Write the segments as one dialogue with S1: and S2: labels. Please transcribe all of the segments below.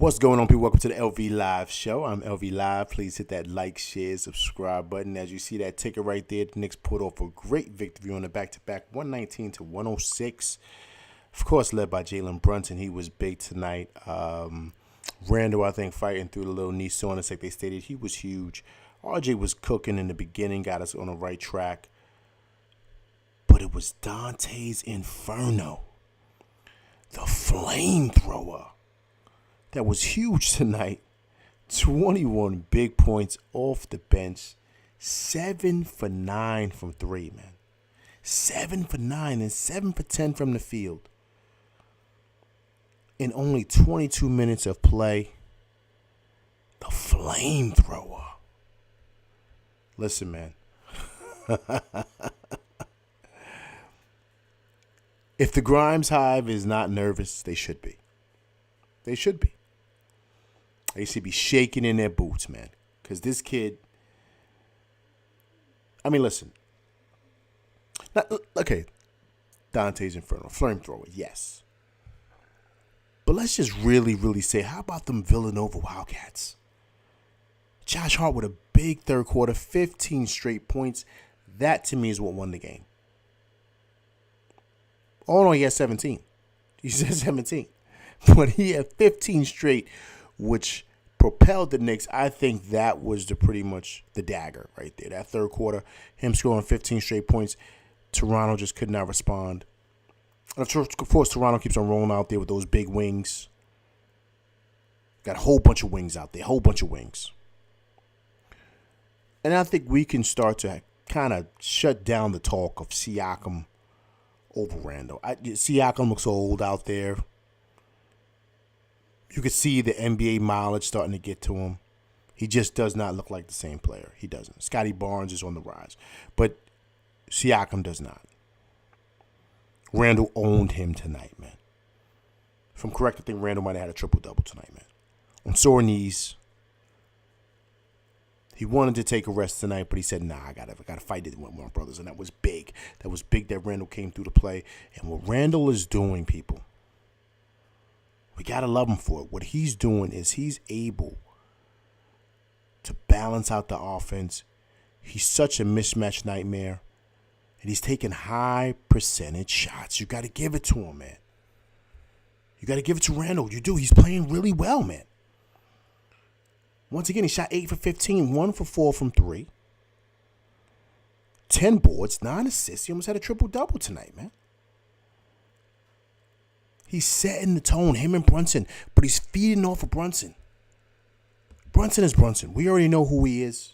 S1: What's going on, people? Welcome to the LV Live Show. I'm LV Live. Please hit that like, share, subscribe button. As you see that ticker right there, the Knicks put off a great victory on the back-to-back, 119-106. Of course, led by Jalen Brunson. He was big tonight. Randall, I think, fighting through the little knee soreness, like they stated. He was huge. RJ was cooking in the beginning, got us on the right track. But it was Dante's Inferno, the flamethrower, that was huge tonight. 21 big points off the bench. 7 for 9 from 3, man. 7 for 9 and 7 for 10 from the field. In only 22 minutes of play, the flamethrower. Listen, man. If the Grimes Hive is not nervous, they should be. They should be. They should be shaking in their boots, man. Because this kid, I mean, listen. Okay, Dante's Inferno, flamethrower, yes. But let's just really say, how about them Villanova Wildcats? Josh Hart with a big third quarter, 15 straight points. That, to me, is what won the game. Oh, no, he had 17. He said 17. But he had 15 straight, which propelled the Knicks. I think that was pretty much the dagger right there. That third quarter, him scoring 15 straight points. Toronto just could not respond. And of course, Toronto keeps on rolling out there with those big wings. Got a whole bunch of wings out there, whole bunch of wings. And I think we can start to kind of shut down the talk of Siakam over Randall. Siakam looks old out there. You could see the NBA mileage starting to get to him. He just does not look like the same player. He doesn't. Scotty Barnes is on the rise. But Siakam does not. Randall owned him tonight, man. If I'm correct, I think Randall might have had a triple-double tonight, man. On sore knees. He wanted to take a rest tonight, but he said, nah, I gotta fight it with my brothers. And that was big. That was big that Randall came through the play. And what Randall is doing, people, we got to love him for it. What he's doing is he's able to balance out the offense. He's such a mismatch nightmare. And he's taking high percentage shots. You got to give it to him, man. You got to give it to Randall. You do. He's playing really well, man. Once again, he shot 8 for 15, 1 for 4 from 3. 10 boards, 9 assists. He almost had a triple-double tonight, man. He's setting the tone, him and Brunson, but he's feeding off of Brunson. Brunson is Brunson. We already know who he is.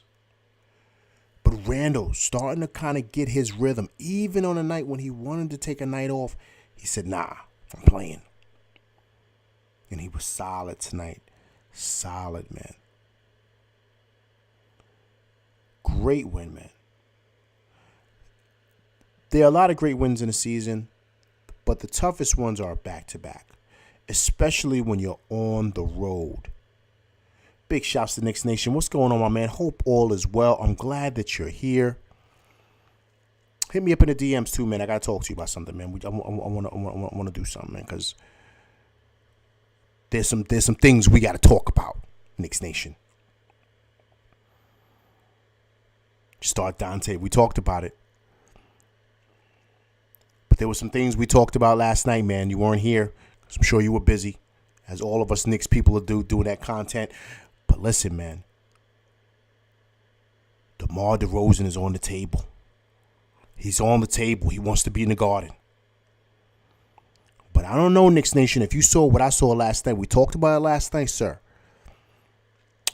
S1: But Randall starting to kind of get his rhythm. Even on a night when he wanted to take a night off, he said, nah, I'm playing. And he was solid tonight. Solid, man. Great win, man. There are a lot of great wins in the season. But the toughest ones are back-to-back, especially when you're on the road. Big shouts to Knicks Nation. What's going on, my man? Hope all is well. I'm glad that you're here. Hit me up in the DMs too, man. I got to talk to you about something, man. I want to do something, man, because there's some things we got to talk about, Knicks Nation. Start Dante. We talked about it. There were some things we talked about last night, man. You weren't here because I'm sure you were busy, as all of us Knicks people are doing that content. But listen, man. DeMar DeRozan is on the table. He's on the table. He wants to be in the Garden. But I don't know, Knicks Nation, if you saw what I saw last night. We talked about it last night, sir.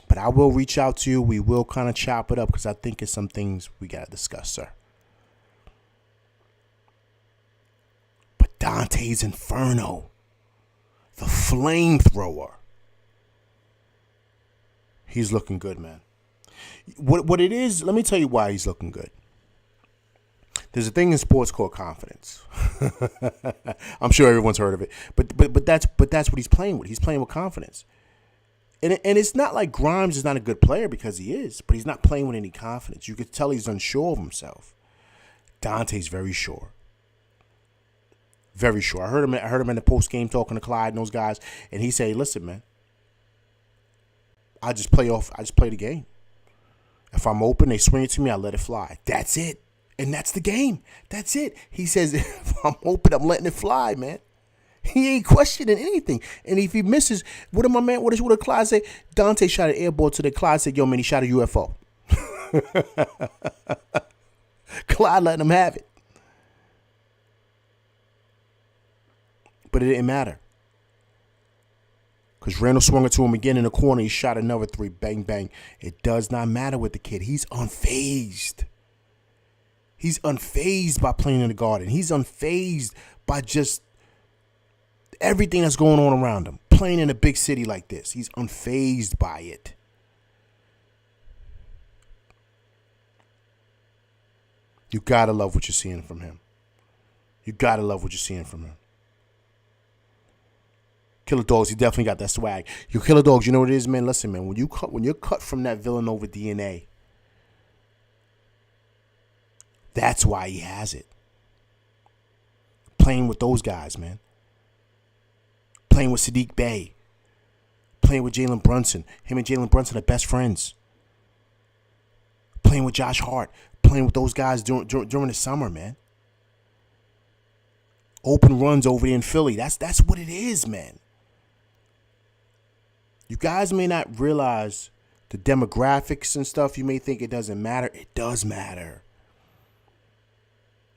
S1: But I will reach out to you. We will kind of chop it up because I think it's some things we got to discuss, sir. Dante's Inferno, the flamethrower. He's looking good, man. What it is, let me tell you why he's looking good. There's a thing in sports called confidence. I'm sure everyone's heard of it, but that's what he's playing with. He's playing with confidence, and it's not like Grimes is not a good player, because he is, but he's not playing with any confidence. You could tell he's unsure of himself. Dante's very sure. Very sure. I heard him in the post game talking to Clyde and those guys, and he said, "Listen, man, I just play the game. If I'm open, they swing it to me, I let it fly. That's it. And that's the game. That's it. He says, if I'm open, I'm letting it fly, man. He ain't questioning anything. And if he misses, what did my man, what did Clyde say? Dante shot an air ball to the Clyde, said, yo, man, he shot a UFO. Clyde letting him have it. But it didn't matter. Because Randall swung it to him again in the corner. He shot another three. Bang, bang. It does not matter with the kid. He's unfazed. He's unfazed by playing in the Garden. He's unfazed by just everything that's going on around him. Playing in a big city like this. He's unfazed by it. You got to love what you're seeing from him. You got to love what you're seeing from him. Killer Dogs, he definitely got that swag. You Killer Dogs, you know what it is, man? Listen, man, when you're cut from that Villanova DNA, that's why he has it. Playing with those guys, man. Playing with Sadiq Bey. Playing with Jalen Brunson. Him and Jalen Brunson are best friends. Playing with Josh Hart. Playing with those guys during the summer, man. Open runs over there in Philly. That's what it is, man. You guys may not realize the demographics and stuff. You may think it doesn't matter. It does matter.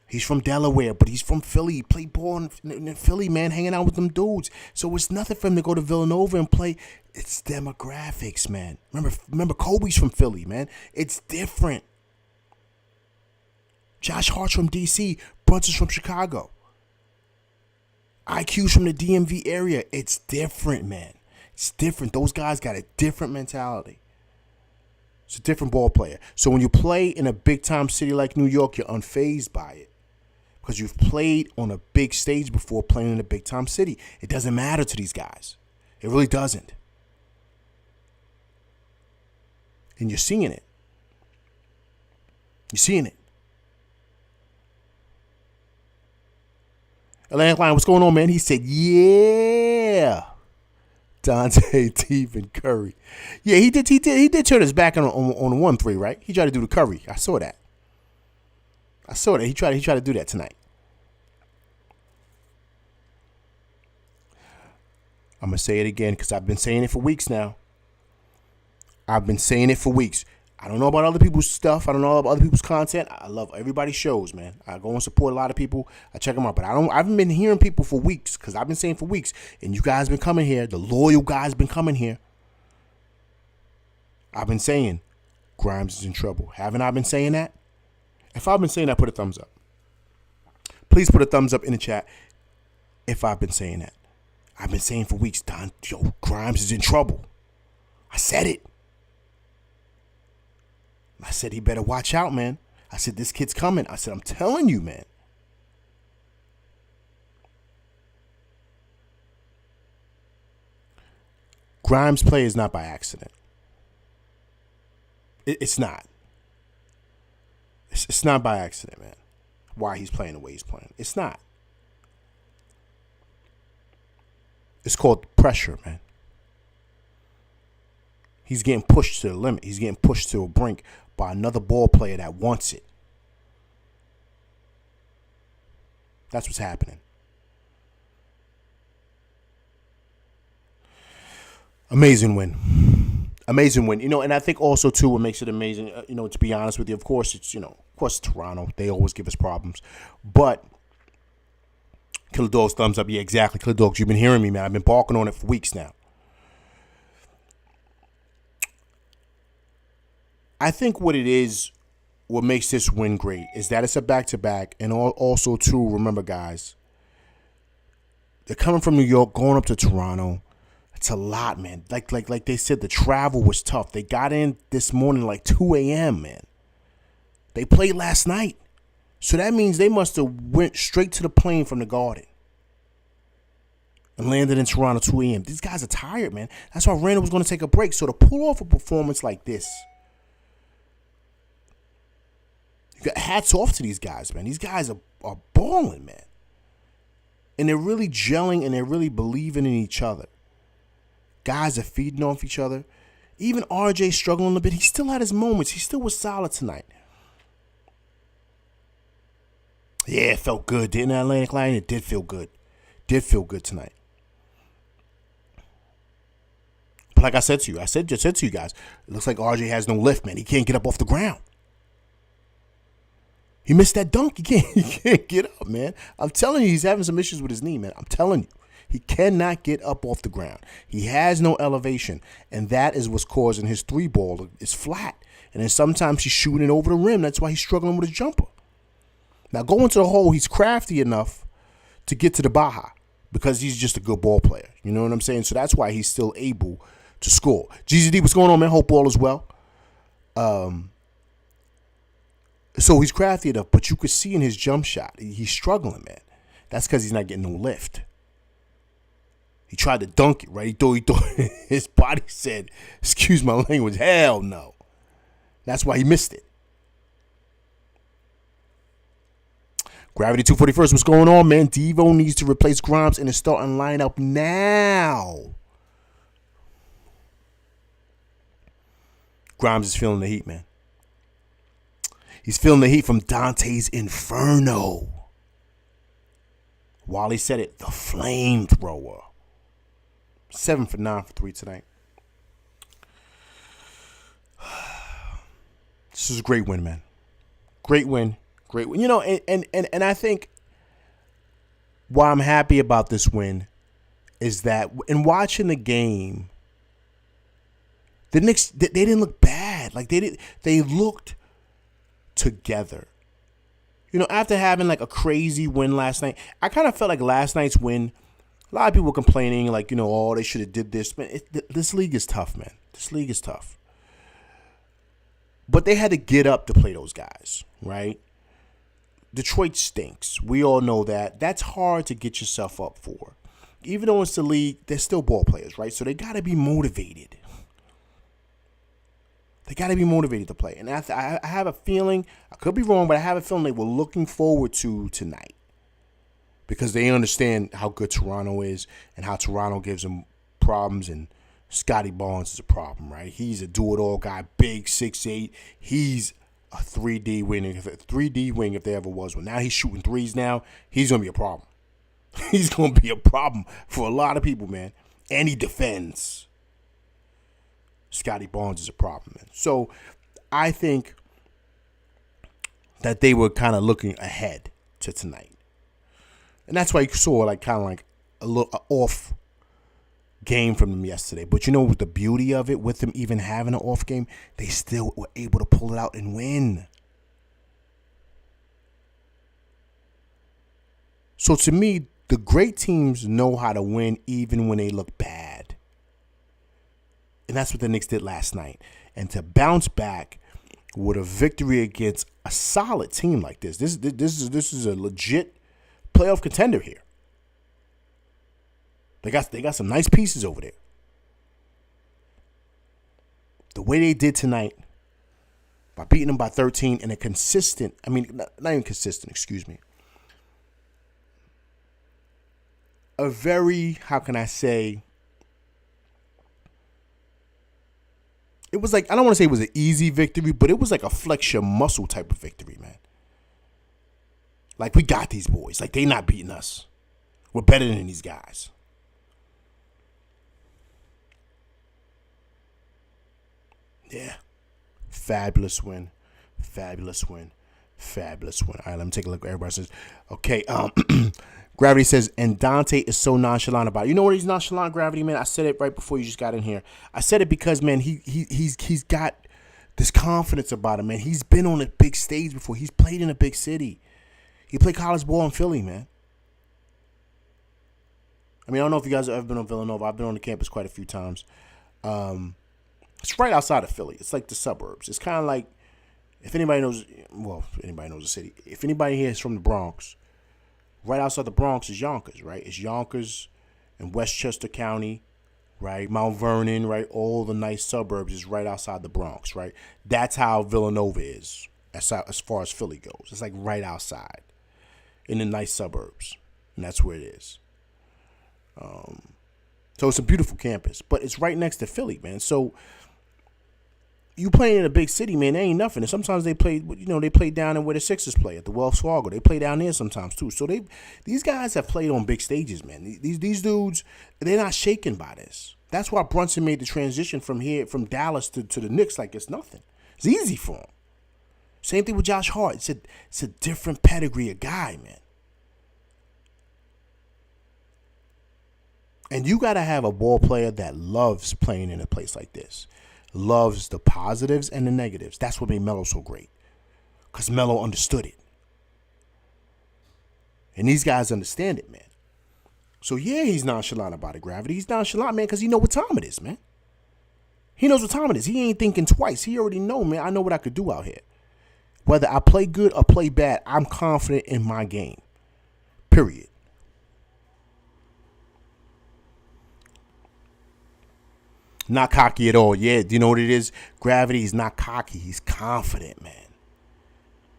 S1: He's from Delaware, but he's from Philly. He played ball in Philly, man, hanging out with them dudes. So it's nothing for him to go to Villanova and play. It's demographics, man. Remember, Kobe's from Philly, man. It's different. Josh Hart's from D.C. Brunson's from Chicago. IQ's from the DMV area. It's different, man. It's different. Those guys got a different mentality. It's a different ball player. So when you play in a big-time city like New York, you're unfazed by it. Because you've played on a big stage before playing in a big-time city. It doesn't matter to these guys. It really doesn't. And you're seeing it. You're seeing it. Atlantic Line, what's going on, man? He said, yeah. Dante, Teeve, and Curry. Yeah, he did turn his back on 1-3, right? He tried to do the Curry. I saw that. He tried to do that tonight. I'm going to say it again because I've been saying it for weeks now. I don't know about other people's stuff. I don't know about other people's content. I love everybody's shows, man. I go and support a lot of people. I check them out. But I haven't been hearing people for weeks because I've been saying for weeks. And you guys been coming here. The loyal guys been coming here. I've been saying Grimes is in trouble. Haven't I been saying that? If I've been saying that, put a thumbs up. Please put a thumbs up in the chat if I've been saying that. I've been saying for weeks, Grimes is in trouble. I said it. I said, he better watch out, man. I said, this kid's coming. I said, I'm telling you, man. Grimes' play is not by accident. It's not. It's not by accident, man. Why he's playing the way he's playing. It's not. It's called pressure, man. He's getting pushed to the limit. He's getting pushed to a brink by another ball player that wants it. That's what's happening. Amazing win. Amazing win. And I think also, too, what makes it amazing, to be honest with you, of course, it's Toronto. They always give us problems. But Killer Dogs, thumbs up. Yeah, exactly. Killer Dogs, you've been hearing me, man. I've been barking on it for weeks now. I think what makes this win great is that it's a back-to-back. And also, too, remember, guys, they're coming from New York, going up to Toronto. It's a lot, man. Like they said, the travel was tough. They got in this morning like 2 a.m., man. They played last night. So that means they must have went straight to the plane from the Garden and landed in Toronto 2 a.m. These guys are tired, man. That's why Randall was going to take a break. So to pull off a performance like this, you got hats off to these guys, man. These guys are balling, man. And they're really gelling and they're really believing in each other. Guys are feeding off each other. Even RJ struggling a bit. He still had his moments. He still was solid tonight. Yeah, it felt good. Didn't the Atlantic Line? It did feel good. Did feel good tonight. But like I said to you, just said to you guys, it looks like RJ has no lift, man. He can't get up off the ground. He missed that dunk. He can't get up, man. I'm telling you, he's having some issues with his knee, man. I'm telling you. He cannot get up off the ground. He has no elevation, and that is what's causing his three ball. It's flat, and then sometimes he's shooting it over the rim. That's why he's struggling with his jumper. Now, going to the hole, he's crafty enough to get to the Baja because he's just a good ball player. You know what I'm saying? So that's why he's still able to score. GZD, what's going on, man? Hope all is well. So he's crafty enough, but you could see in his jump shot, he's struggling, man. That's because he's not getting no lift. He tried to dunk it, right? He thought his body said, excuse my language, hell no. That's why he missed it. Gravity 241st, what's going on, man? Devo needs to replace Grimes in the starting lineup now. Grimes is feeling the heat, man. He's feeling the heat from Dante's Inferno. Wally said it, the flamethrower. 7 for 9 for 3 tonight. This is a great win, man. Great win. Great win. You know, and I think why I'm happy about this win is that in watching the game, the Knicks, they didn't look bad. Like they looked together. You know, after having like a crazy win last night, I kind of felt like last night's win, a lot of people were complaining like, you know, oh, they should have did this. Man, this league is tough, man. This league is tough. But they had to get up to play those guys, right? Detroit stinks. We all know that. That's hard to get yourself up for. Even though it's the league, they're still ball players, right? So they got to be motivated. They got to be motivated to play. And I have a feeling, I could be wrong, but I have a feeling they were looking forward to tonight. Because they understand how good Toronto is and how Toronto gives them problems. And Scotty Barnes is a problem, right? He's a do-it-all guy, big, 6'8". He's a 3D wing if there ever was one. Now he's shooting threes now. He's going to be a problem. He's going to be a problem for a lot of people, man. And he defends. Scotty Barnes is a problem, man. So I think that they were kind of looking ahead to tonight. And that's why you saw like kind of like a little off game from them yesterday. But you know what the beauty of it, with them even having an off game, they still were able to pull it out and win. So to me, the great teams know how to win even when they look bad. And that's what the Knicks did last night. And to bounce back with a victory against a solid team like this is a legit playoff contender here. They got some nice pieces over there. The way they did tonight, by beating them by 13 in a consistent, I mean, not even consistent, excuse me. A very, how can I say, it was like, I don't want to say it was an easy victory, but it was like a flex your muscle type of victory, man. Like, we got these boys. Like, they not beating us. We're better than these guys. Yeah. Fabulous win. Fabulous win. Fabulous win. All right, let me take a look. Everybody says, okay, Gravity says, and Dante is so nonchalant about it. You know what he's nonchalant, Gravity, man? I said it right before you just got in here. I said it because, man, he's got this confidence about him, man. He's been on a big stage before. He's played in a big city. He played college ball in Philly, man. I mean, I don't know if you guys have ever been on Villanova. I've been on the campus quite a few times. It's right outside of Philly. It's like the suburbs. It's kind of like, if anybody knows the city. If anybody here is from the Bronx, right outside the Bronx is Yonkers, right? It's Yonkers and Westchester County, right? Mount Vernon, right? All the nice suburbs is right outside the Bronx, right? That's how Villanova is as far as Philly goes. It's like right outside in the nice suburbs, and that's where it is. So it's a beautiful campus, but it's right next to Philly, man. So you playing in a big city, man, they ain't nothing. And sometimes they play, they play down in where the Sixers play at the Wells Fargo. They play down there sometimes too. So these guys have played on big stages, man. These dudes, they're not shaken by this. That's why Brunson made the transition from Dallas to the Knicks like it's nothing. It's easy for him. Same thing with Josh Hart. It's a different pedigree of guy, man. And you got to have a ball player that loves playing in a place like this. Loves the positives and the negatives. That's what made Melo so great. Because Melo understood it. And these guys understand it, man. So, yeah, he's nonchalant about it, Gravity. He's nonchalant, man, because he know what time it is, man. He knows what time it is. He ain't thinking twice. He already know, man, I know what I could do out here. Whether I play good or play bad, I'm confident in my game. Period. Not cocky at all. Yeah, do you know what it is? Gravity is not cocky. He's confident, man.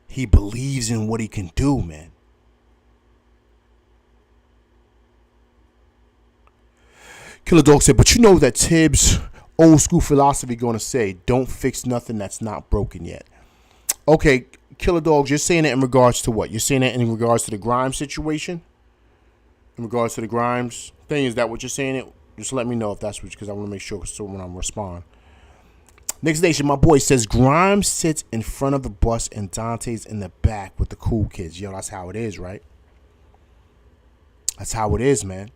S1: He believes in what he can do, man. Killer Dog said, but you know that Tibbs' old school philosophy going to say, don't fix nothing that's not broken yet. Okay, Killer Dogs, you're saying that in regards to what? You're saying that in regards to the Grimes situation? In regards to the Grimes thing, is that what you're saying? Just let me know if that's what, because I want to make sure so when I respond. Next Nation, my boy says Grimes sits in front of the bus and Dante's in the back with the cool kids. Yo, that's how it is, right? That's how it is, man.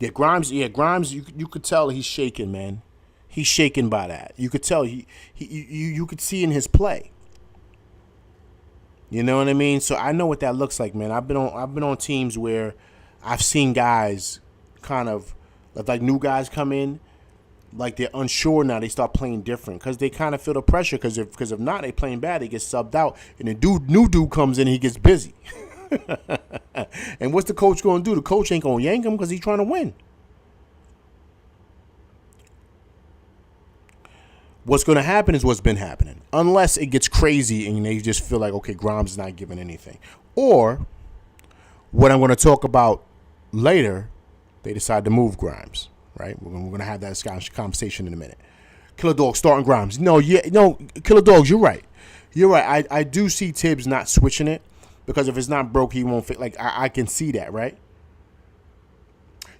S1: Yeah, Grimes, you could tell he's shaking, man. He's shaken by that. You could tell you could see in his play. You know what I mean? So I know what that looks like, man. I've been on teams where I've seen guys kind of like new guys come in, like they're unsure now. They start playing different because they kind of feel the pressure. Because if not, they playing bad. They get subbed out, and the new dude comes in, and he gets busy. And what's the coach going to do? The coach ain't going to yank him because he's trying to win. What's going to happen is what's been happening, unless it gets crazy and they just feel like, okay, Grimes is not giving anything, or what I'm going to talk about later, they decide to move Grimes, right? We're going to have that conversation in a minute. Killer Dogs starting Grimes. Killer Dogs, you're right. You're right. I do see Tibbs not switching it because if it's not broke, he won't fit. Like, I can see that, right?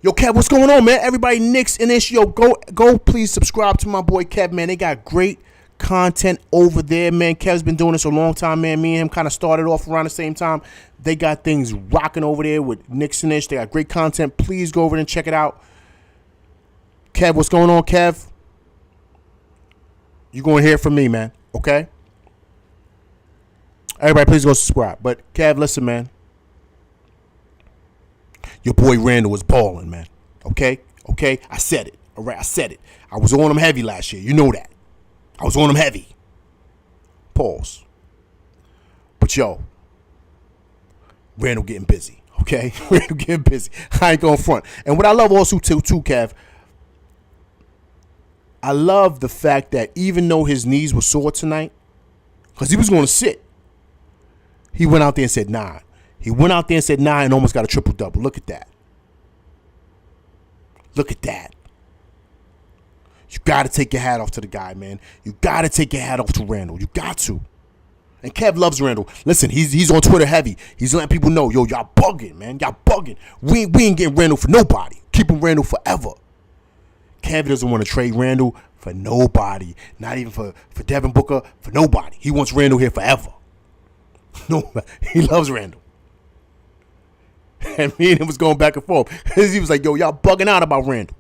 S1: Yo, Kev, what's going on, man? Everybody, Knicks in this. Yo, go please subscribe to my boy Kev, man. They got great content over there, man. Kev's been doing this a long time, man. Me and him kind of started off around the same time. They got things rocking over there with Knicks and Ish. They got great content. Please go over there and check it out. Kev, what's going on, Kev? You're going to hear from me, man. Okay? Everybody, please go subscribe. But, Kev, listen, man. Your boy Randall was balling, man. Okay? I said it. All right, I said it. I was on him heavy last year. You know that. I was on him heavy. Pause. But, yo, Randall getting busy. Okay? Randall getting busy. I ain't going front. And what I love also, too, Kev, I love the fact that even though his knees were sore tonight, because he was going to sit, he went out there and said, nah. He went out there and said, nah, and almost got a triple-double. Look at that. Look at that. You got to take your hat off to the guy, man. You got to take your hat off to Randall. You got to. And Kev loves Randall. Listen, he's on Twitter heavy. He's letting people know, yo, y'all bugging, man. Y'all bugging. We ain't getting Randall for nobody. Keeping Randall forever. Kev doesn't want to trade Randall for nobody. Not even for Devin Booker, for nobody. He wants Randall here forever. No, he loves Randall. And me and him was going back and forth. He was like, yo, y'all bugging out about Randall.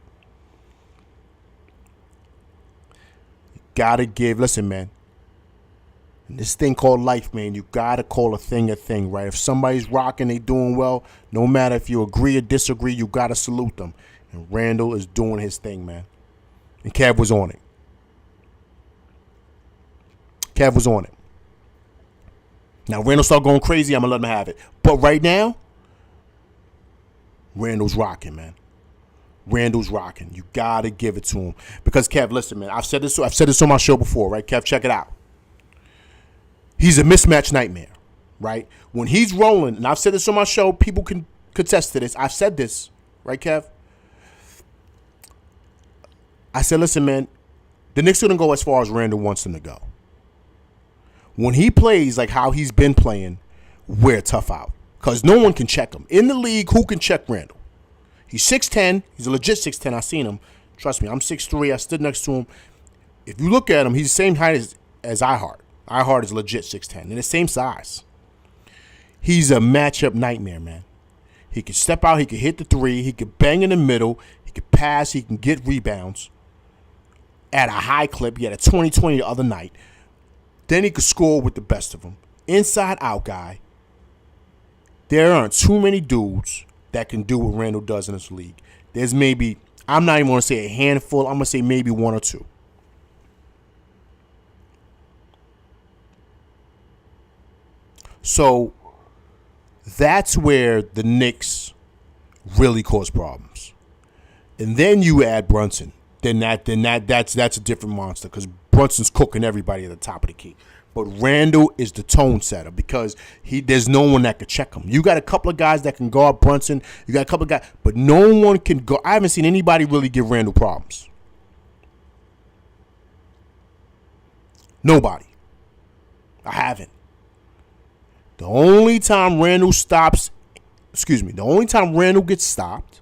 S1: Gotta give, listen, man. This thing called life, man, you gotta call a thing, right? If somebody's rocking, they doing well, no matter if you agree or disagree, you gotta salute them. And Randall is doing his thing, man. And Kev was on it. Kev was on it. Now, Randall start going crazy, I'm gonna let him have it. But right now, Randall's rocking, man. Randall's rocking. You gotta give it to him. Because Kev, listen, man, I've said this on my show before, right? Kev, check it out. He's a mismatch nightmare, right? When he's rolling, and I've said this on my show, people can contest to this. I've said this, right, Kev? I said, listen, man, The Knicks couldn't go as far as Randle wants them to go. When he plays like how he's been playing, we're tough out. Because no one can check him. In the league, who can check Randle? He's 6'10". He's a legit 6'10". I seen him. Trust me, I'm 6'3". I stood next to him. If you look at him, he's the same height as iHeart. iHeart is legit 6'10". And the same size. He's a matchup nightmare, man. He can step out. He can hit the three. He can bang in the middle. He can pass. He can get rebounds at a high clip. He had a 20-20 the other night. Then he could score with the best of them. Inside out guy. There aren't too many dudes that can do what Randle does in this league. There's maybe, I'm not even going to say a handful. I'm going to say maybe one or two. So that's where the Knicks really cause problems. And then you add Brunson. That's a different monster because Brunson's cooking everybody at the top of the key. But Randle is the tone setter because there's no one that can check him. You got a couple of guys that can guard Brunson. You got a couple of guys, but no one can go. I haven't seen anybody really give Randle problems. Nobody. I haven't. The only time Randle gets stopped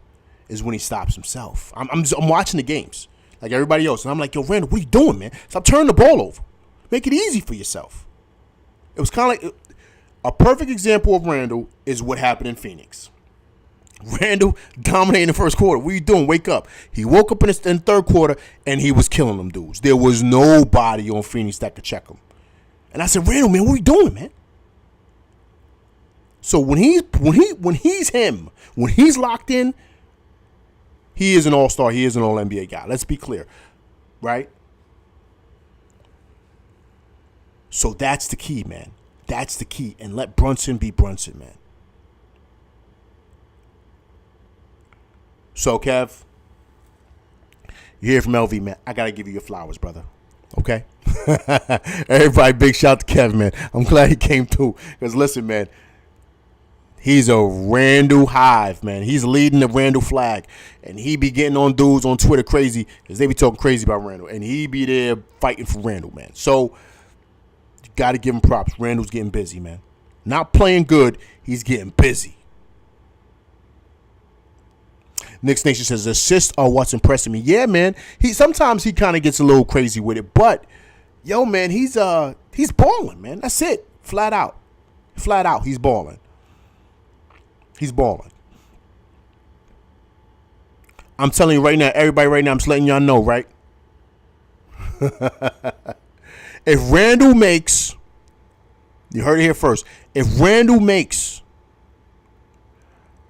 S1: is when he stops himself. I'm watching the games like everybody else, and I'm like, yo, Randle, what are you doing, man? Stop turning the ball over. Make it easy for yourself. It was kind of like a perfect example of Randle is what happened in Phoenix. Randle dominating the first quarter. What are you doing? Wake up. He woke up in the third quarter, and he was killing them dudes. There was nobody on Phoenix that could check him. And I said, Randle, man, what are you doing, man? So when he's locked in, he is an all-star. He is an all-NBA guy. Let's be clear, right? So that's the key, man. That's the key. And let Brunson be Brunson, man. So, Kev, you hear from LV, man. I got to give you your flowers, brother. Okay? Everybody, big shout out to Kev, man. I'm glad he came through. Because, listen, man, he's a Randle hive, man. He's leading the Randle flag. And he be getting on dudes on Twitter crazy because they be talking crazy about Randle. And he be there fighting for Randle, man. So, got to give him props. Randle's getting busy, man. Not playing good. He's getting busy. Knicks Nation says assists are what's impressing me. Yeah, man. Sometimes he kind of gets a little crazy with it, but yo, man, he's balling, man. That's it. Flat out, he's balling. He's balling. I'm telling you right now, everybody right now, I'm just letting y'all know, right? If Randle makes, you heard it here first, if Randle makes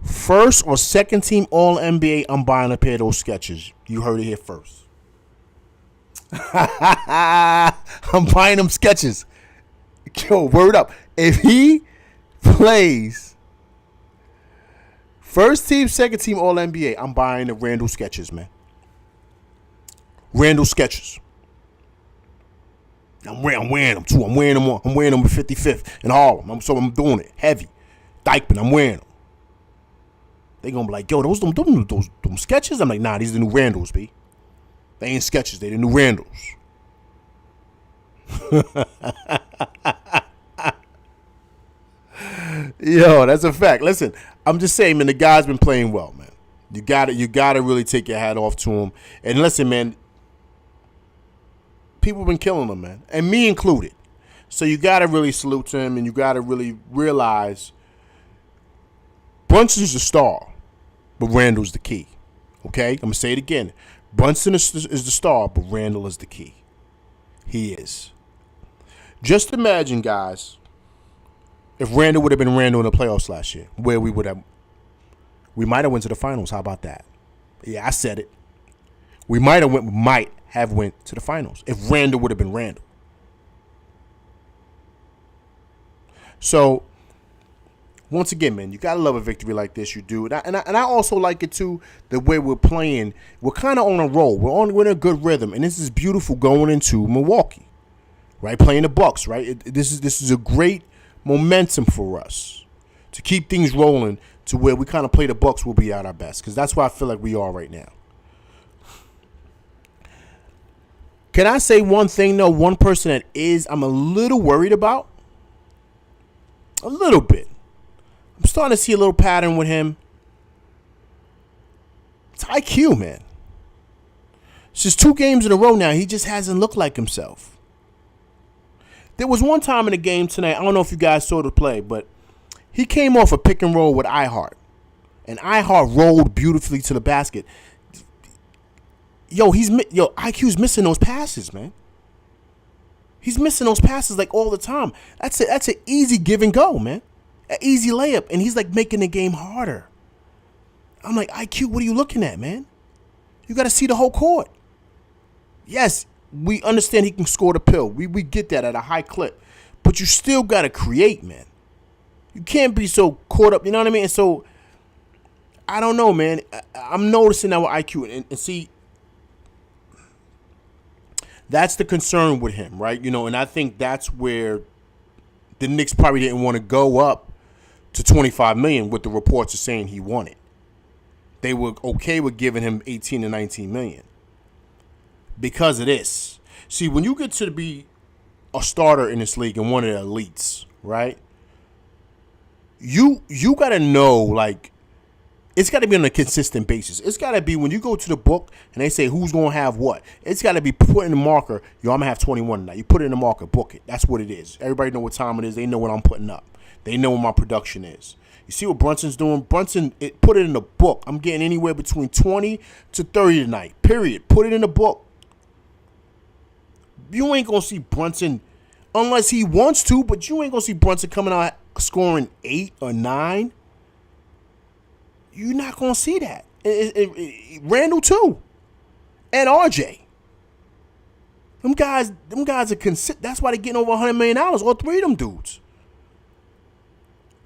S1: first or second team All-NBA, I'm buying a pair of those sketches. You heard it here first. I'm buying them sketches. Yo, word up. If he plays first team, second team All-NBA, I'm buying the Randle sketches, man. Randle sketches. I'm wearing them too. I'm wearing them with 55th in Harlem. So I'm doing it heavy. Dykeman, I'm wearing them. They gonna be like, yo, those sketches? I'm like, nah, these are the new Randles, B. They ain't sketches. They the new Randles. Yo, that's a fact. Listen, I'm just saying, man, the guy's been playing well, man. You gotta really take your hat off to him. And listen, man, people have been killing him, man, and me included. So you got to really salute to him, and you got to really realize Brunson's the star, but Randle's the key. Okay? I'm going to say it again. Brunson is the star, but Randle is the key. He is. Just imagine, guys, if Randle would have been Randle in the playoffs last year, where we might have went to the finals. How about that? Yeah, I said it. We might have went to the finals if Randle would have been Randle. So, once again, man, you gotta love a victory like this. You do, and I also like it too. The way we're playing, we're kind of on a roll. We're in a good rhythm, and this is beautiful going into Milwaukee, right? Playing the Bucks, right? This is a great momentum for us to keep things rolling to where we kind of play the Bucks. We'll be at our best because that's where I feel like we are right now. Can I say one thing though? One person that I'm a little worried about. A little bit. I'm starting to see a little pattern with him. It's IQ, man. It's just 2 games in a row now. He just hasn't looked like himself. There was one time in the game tonight, I don't know if you guys saw the play, but he came off a pick and roll with iHeart. And iHeart rolled beautifully to the basket. IQ's missing those passes, man. He's missing those passes like all the time. That's an easy give and go, man. An easy layup. And he's like making the game harder. I'm like, IQ, what are you looking at, man? You got to see the whole court. Yes, we understand he can score the pill. We get that at a high clip. But you still got to create, man. You can't be so caught up, you know what I mean? And so, I don't know, man. I'm noticing that with IQ. And see, that's the concern with him, right? You know, and I think that's where the Knicks probably didn't want to go up to $25 million with the reports of saying he wanted. They were okay with giving him $18 to $19 million because of this. See, when you get to be a starter in this league and one of the elites, right? You got to know, like, it's got to be on a consistent basis. It's got to be when you go to the book and they say who's going to have what. It's got to be put in the marker. Yo, I'm going to have 21 tonight. You put it in the marker, book it. That's what it is. Everybody know what time it is. They know what I'm putting up. They know what my production is. You see what Brunson's doing? Brunson, put it in the book. I'm getting anywhere between 20 to 30 tonight, period. Put it in the book. You ain't going to see Brunson unless he wants to, but you ain't going to see Brunson coming out scoring 8 or 9. You're not going to see that. Randall, too. And RJ. Them guys are that's why they're getting over $100 million, all 3 of them dudes.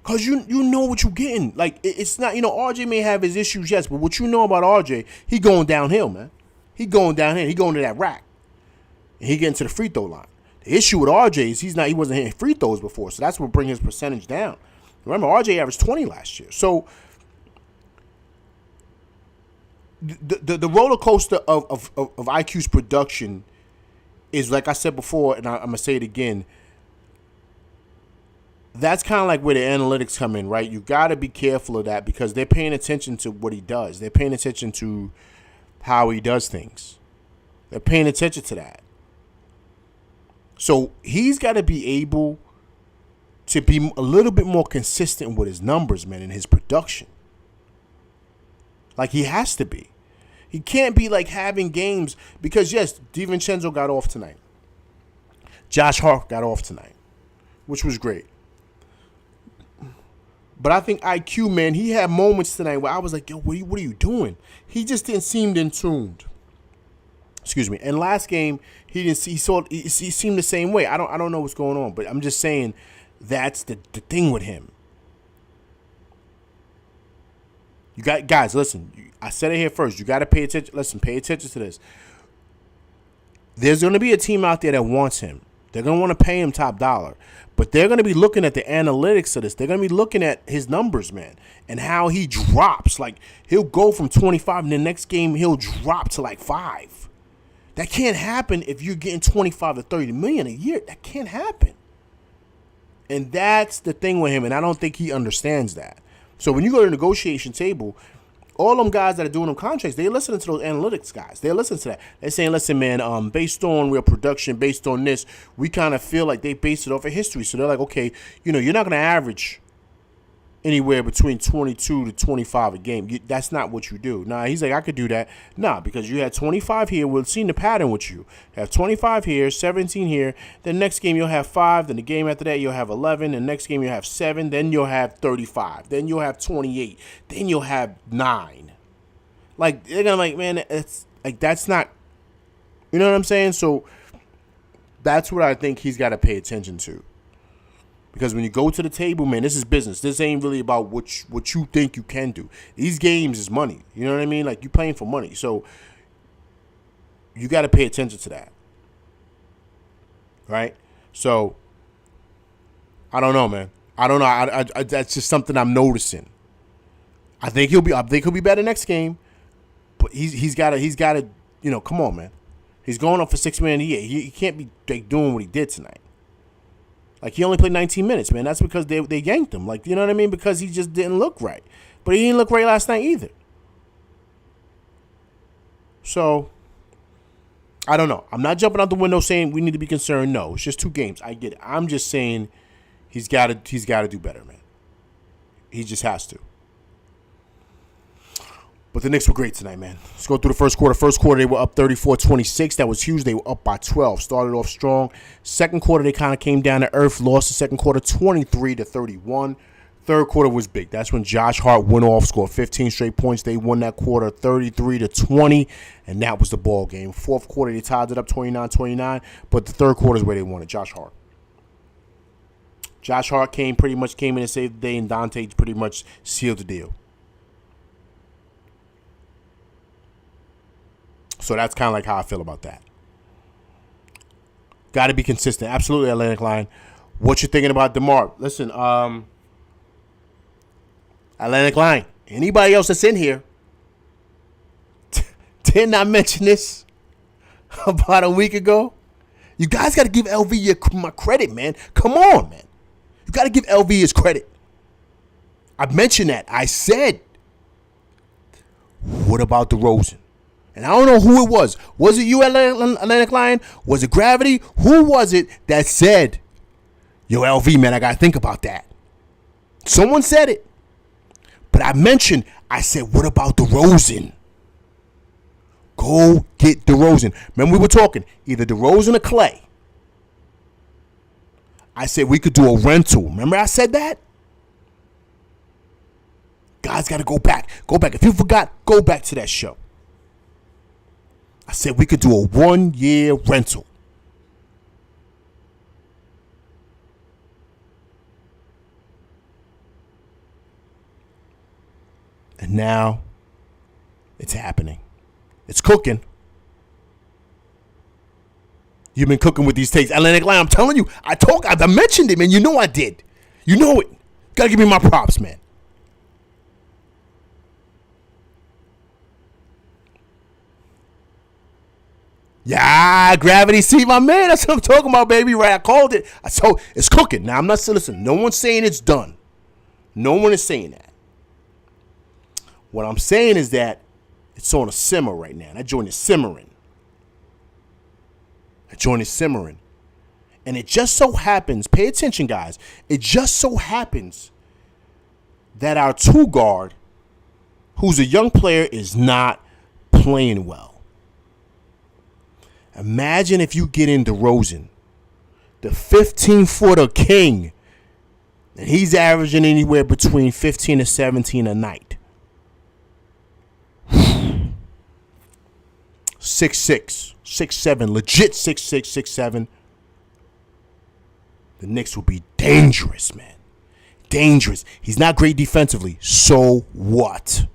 S1: Because you know what you're getting. Like, it's not, RJ may have his issues, yes, but what you know about RJ, he going downhill, man. He going downhill. He going to that rack. And he getting to the free throw line. The issue with RJ is he wasn't hitting free throws before, so that's what bring his percentage down. Remember, RJ averaged 20 last year. So, the roller coaster of IQ's production is, like I said before, and I'm going to say it again, that's kind of like where the analytics come in, right? You got to be careful of that because they're paying attention to what he does. They're paying attention to how he does things. They're paying attention to that. So he's got to be able to be a little bit more consistent with his numbers, man, and his production. Like, he has to be. He can't be, like, having games because, yes, DiVincenzo got off tonight. Josh Hart got off tonight, which was great. But I think IQ, man, he had moments tonight where I was like, yo, what are you doing? He just didn't seem in tuned. Excuse me. And last game, he seemed the same way. I don't know what's going on, but I'm just saying that's the thing with him. You got guys, listen. I said it here first. You got to pay attention. Listen, pay attention to this. There's going to be a team out there that wants him. They're going to want to pay him top dollar. But they're going to be looking at the analytics of this. They're going to be looking at his numbers, man, and how he drops. Like, he'll go from 25, and the next game he'll drop to like 5. That can't happen if you're getting 25 to 30 million a year. That can't happen. And that's the thing with him, and I don't think he understands that. So when you go to the negotiation table, all them guys that are doing them contracts, they're listening to those analytics guys. They're listening to that. They're saying, listen, man, based on real production, based on this, we kind of feel like they base it off of history. So they're like, okay, you're not going to average anywhere between 22 to 25 a game. That's not what you do. Nah, he's like, I could do that. Nah, because you had 25 here. We've seen the pattern with you. You have 25 here, 17 here. The next game you'll have 5. Then the game after that you'll have 11. The next game you'll have 7. Then you'll have 35. Then you'll have 28. Then you'll have 9. Like, they're going to like, man, it's like, that's not, you know what I'm saying? So that's what I think he's got to pay attention to. Because when you go to the table, man, this is business. This ain't really about what you think you can do. These games is money. You know what I mean? Like, you're playing for money. So you got to pay attention to that. Right? So I don't know, man. I don't know. I that's just something I'm noticing. I think he'll be better next game. But he's got to, come on, man. He's going up for $6 million a year. He can't be like, doing what he did tonight. Like, he only played 19 minutes, man. That's because they yanked him. Like, you know what I mean? Because he just didn't look right. But he didn't look right last night either. So, I don't know. I'm not jumping out the window saying we need to be concerned. No, it's just 2 games. I get it. I'm just saying he's got to do better, man. He just has to. But the Knicks were great tonight, man. Let's go through the first quarter. First quarter, they were up 34-26. That was huge. They were up by 12. Started off strong. Second quarter, they kind of came down to earth. Lost the second quarter 23-31. Third quarter was big. That's when Josh Hart went off, scored 15 straight points. They won that quarter 33-20, and that was the ball game. Fourth quarter, they tied it up 29-29, but the third quarter is where they won it. Josh Hart. Josh Hart pretty much came in and saved the day, and Dante pretty much sealed the deal. So that's kind of like how I feel about that. Got to be consistent. Absolutely, Atlantic Line. What you thinking about DeMar? Listen, Atlantic Line. Anybody else that's in here did not mention this about a week ago? You guys got to give LV my credit, man. Come on, man. You got to give LV his credit. I mentioned that. I said, what about DeRozan? And I don't know who it was. Was it you, Atlantic Lion? Was it Gravity? Who was it that said, yo, LV, man, I got to think about that? Someone said it. But I said, what about DeRozan? Go get DeRozan. Remember, we were talking either DeRozan or Clay. I said we could do a rental. Remember I said that? Guys got to go back. Go back. If you forgot, go back to that show. I said we could do a 1-year rental. And now it's happening. It's cooking. You've been cooking with these takes. Atlantic Line, I'm telling you, I mentioned it, man. You know I did. You know it. Gotta give me my props, man. Yeah, Gravity, see my man. That's what I'm talking about, baby. Right? I called it. So it's cooking. Now I'm not saying, listen, no one's saying it's done. No one is saying that. What I'm saying is that it's on a simmer right now. That joint is simmering. And it just so happens, pay attention, guys. It just so happens that our 2 guard, who's a young player, is not playing well. Imagine if you get in DeRozan, the 15-footer king, and he's averaging anywhere between 15 to 17 a night. 6'6", 6'7", legit 6'6", 6'7". The Knicks will be dangerous, man. Dangerous. He's not great defensively. So what?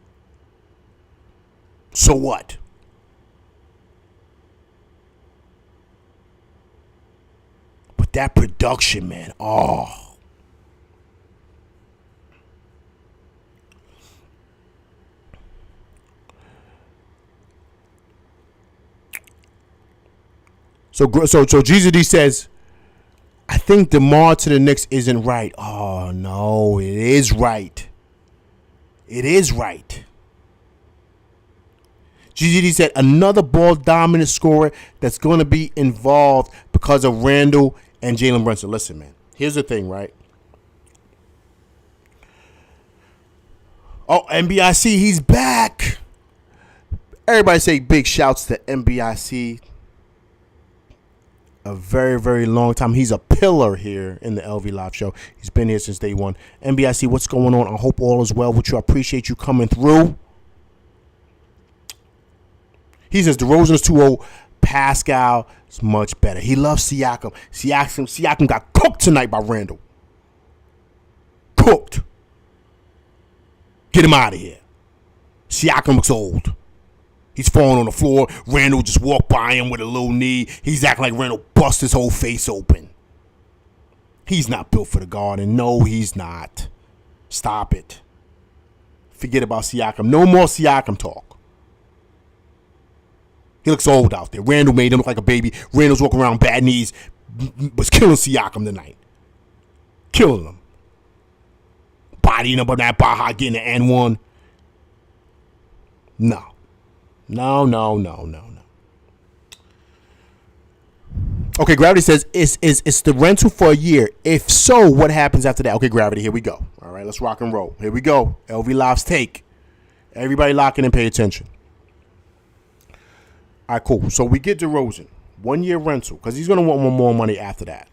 S1: So what? But that production, man. Oh. So GZD says, I think DeMar to the Knicks isn't right. Oh, no, it is right. It is right. GZD said, another ball dominant scorer that's going to be involved because of Randall and Jalen Brunson. Listen, man, here's the thing, right? Oh, NBIC, he's back. Everybody say big shouts to NBIC. A very, very long time. He's a pillar here in the LV Live Show. He's been here since day one. NBIC, what's going on? I hope all is well with you. I appreciate you coming through. He says DeRozan's too old. Pascal is much better. He loves Siakam. Siakam got cooked tonight by Randall. Cooked. Get him out of here. Siakam looks old. He's falling on the floor. Randall just walked by him with a little knee. He's acting like Randall bust his whole face open. He's not built for the Garden. No, he's not. Stop it. Forget about Siakam. No more Siakam talk. He looks old out there. Randall made him look like a baby. Randall's walking around bad knees. Was killing Siakam tonight. Killing him. Bodying up on that Baja, getting the N1. No. Okay, Gravity says, it's the rental for a year. If so, what happens after that? Okay, Gravity, here we go. All right, let's rock and roll. Here we go. LV Live's take. Everybody lock in and pay attention. All right, cool. So we get DeRozan. 1 year rental, because he's going to want more money after that.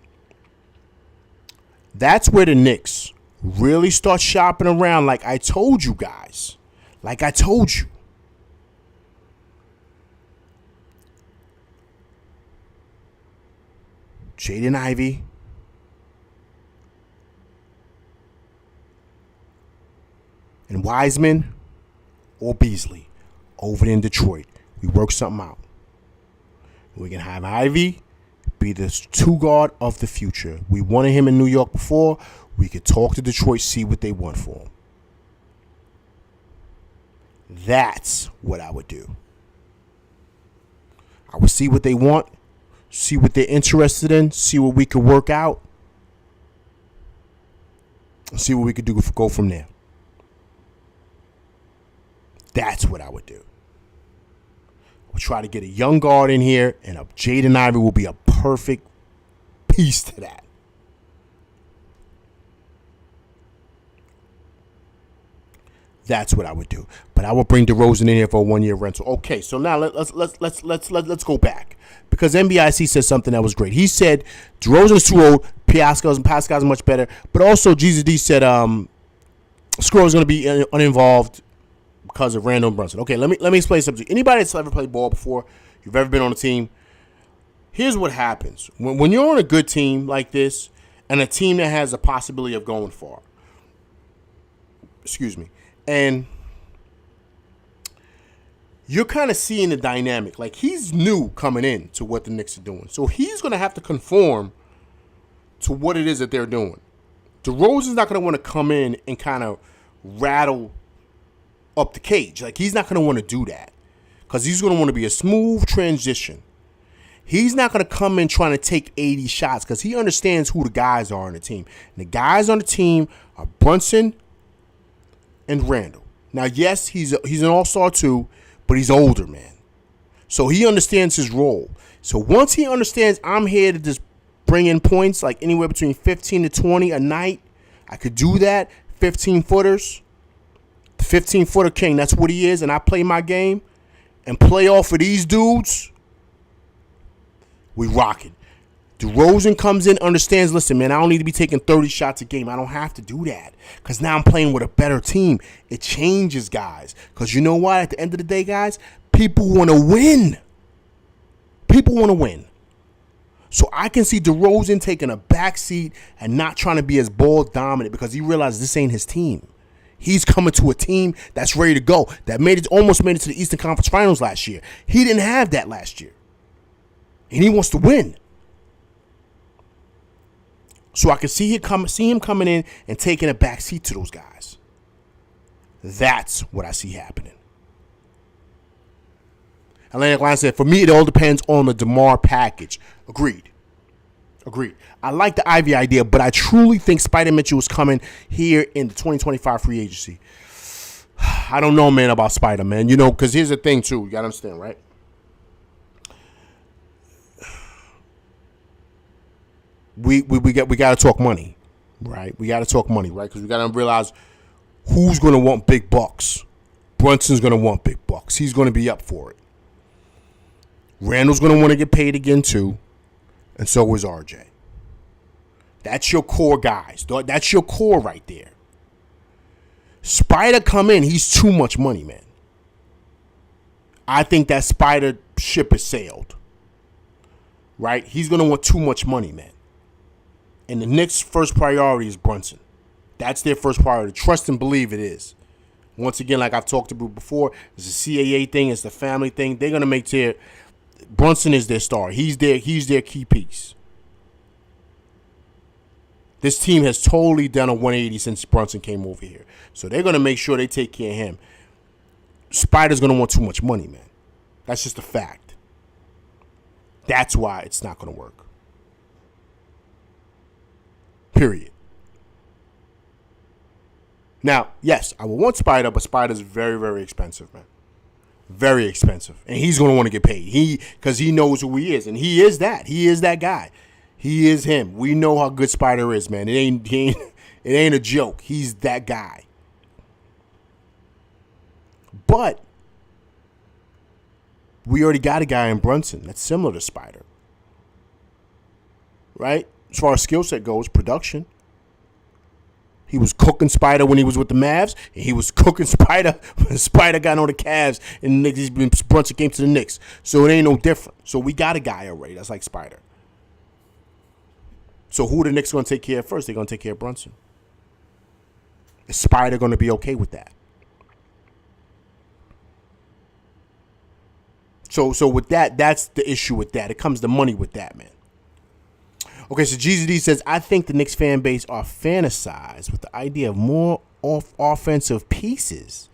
S1: That's where the Knicks really start shopping around like I told you guys. Like I told you. Jaden Ivey. And Wiseman or Beasley over in Detroit. We work something out. We can have Ivy be the two guard of the future. We wanted him in New York before. We could talk to Detroit, see what they want for him. That's what I would do. I would see what they want, see what they're interested in, see what we could work out, and see what we could do to go from there. That's what I would do. We'll try to get a young guard in here, and a Jaden Ivey will be a perfect piece to that. That's what I would do. But I would bring DeRozan in here for a 1 year rental. Okay, so now let's go back, because NBIC said something that was great. He said DeRozan's too old. Pascal's much better. But also Jesus D said Squirrel's going to be uninvolved because of Randall Brunson. Okay, let me explain something. Anybody that's ever played ball before, you've ever been on a team, here's what happens. When you're on a good team like this, and a team that has a possibility of going far, and you're kind of seeing the dynamic. Like, he's new coming in to what the Knicks are doing. So he's going to have to conform to what it is that they're doing. DeRozan's not going to want to come in and kind of rattle up the cage. Like, he's not going to want to do that, because he's going to want to be a smooth transition. He's not going to come in trying to take 80 shots, because he understands who the guys are on the team. And the guys on the team are Brunson and Randall. Now, yes, he's an all-star too, but he's older, man. So he understands his role. So once he understands I'm here to just bring in points, like anywhere between 15 to 20 a night, I could do that. 15-footers. The 15-footer king, that's what he is, and I play my game and play off of these dudes, we rock it. DeRozan comes in, understands, listen, man, I don't need to be taking 30 shots a game. I don't have to do that, because now I'm playing with a better team. It changes, guys, because you know what? At the end of the day, guys, people want to win. People want to win. So I can see DeRozan taking a back seat and not trying to be as ball dominant, because he realizes this ain't his team. He's coming to a team that's ready to go, that almost made it to the Eastern Conference Finals last year. He didn't have that last year, and he wants to win. So I can see him coming in and taking a back seat to those guys. That's what I see happening. Atlantic Line said, for me, it all depends on the DeMar package. Agreed. I like the Ivy idea, but I truly think Spider Mitchell is coming here in the 2025 free agency. I don't know, man, about Spider, man. You know, because here's the thing, too. You got to understand, right? We got to talk money, right? We got to talk money, right? Because we got to realize who's going to want big bucks. Brunson's going to want big bucks. He's going to be up for it. Randall's going to want to get paid again, too. And so is RJ. That's your core guys. That's your core right there. Spider come in. He's too much money, man. I think that Spider ship has sailed. Right? He's going to want too much money, man. And the Knicks' first priority is Brunson. That's their first priority. Trust and believe it is. Once again, like I've talked about before, it's a CAA thing. It's the family thing. They're going to make their... Brunson is their star. He's their key piece. This team has totally done a 180 since Brunson came over here. So they're going to make sure they take care of him. Spider's going to want too much money, man. That's just a fact. That's why it's not going to work. Period. Now, yes, I would want Spider, but Spider's very, very expensive, man. Very expensive. And he's going to want to get paid. Because he knows who he is. And he is that. He is that guy. He is him. We know how good Spider is, man. It ain't a joke. He's that guy. But we already got a guy in Brunson that's similar to Spider. Right? As far as skill set goes, production. He was cooking Spider when he was with the Mavs, and he was cooking Spider when Spider got on the Cavs, and Brunson came to the Knicks. So it ain't no different. So we got a guy already that's like Spider. So who the Knicks going to take care of first? They're going to take care of Brunson. Is Spider going to be okay with that? So with that, that's the issue with that. It comes to money with that, man. Okay, so GZD says, I think the Knicks fan base are fantasized with the idea of more offensive pieces.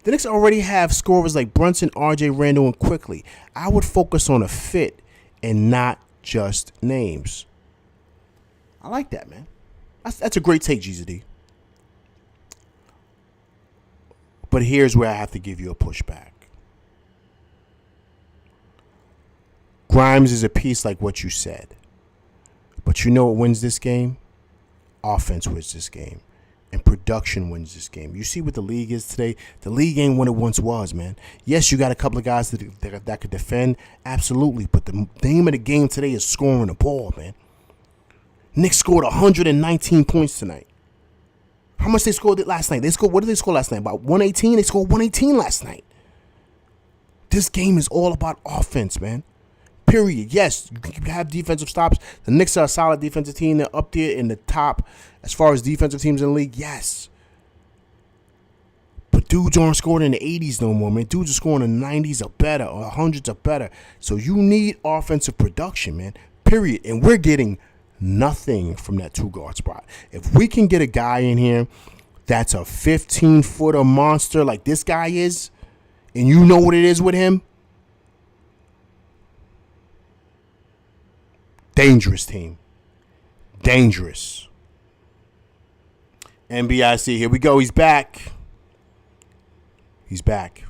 S1: The Knicks already have scorers like Brunson, RJ, Randall, and Quickly. I would focus on a fit and not just names. I like that, man. That's a great take, GZD. But here's where I have to give you a pushback. Grimes is a piece like what you said. But you know what wins this game? Offense wins this game. And production wins this game. You see what the league is today? The league ain't what it once was, man. Yes, you got a couple of guys that could defend. Absolutely. But the name of the game today is scoring the ball, man. Knicks scored 119 points tonight. How much they scored last night? What did they score last night? About 118? They scored 118 last night. This game is all about offense, man. Period. Yes, you have defensive stops. The Knicks are a solid defensive team. They're up there in the top as far as defensive teams in the league. Yes. But dudes aren't scoring in the 80s no more, man. Dudes are scoring in the 90s or better or 100s or better. So you need offensive production, man. Period. And we're getting nothing from that two-guard spot. If we can get a guy in here that's a 15-footer monster like this guy is, and you know what it is with him, dangerous team. Dangerous. NBIC, here we go. He's back. He's back.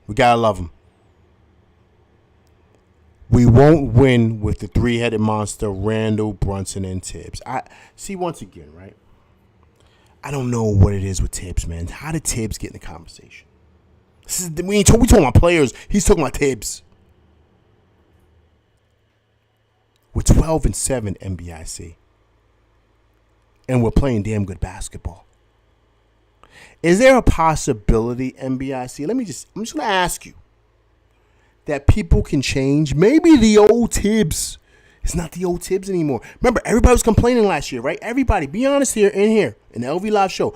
S1: We gotta love him. We won't win with the three-headed monster, Randall, Brunson, and Tibbs. I see once again, right? I don't know what it is with Tibbs, man. How did Tibbs get in the conversation? We talking about players. He's talking about Tibbs. We're 12-7 NBIC. And we're playing damn good basketball. Is there a possibility, NBIC? I'm just going to ask you, that people can change? Maybe the old Tibbs is not the old Tibbs anymore. Remember, everybody was complaining last year, right? Everybody, be honest here, in the LV Live show.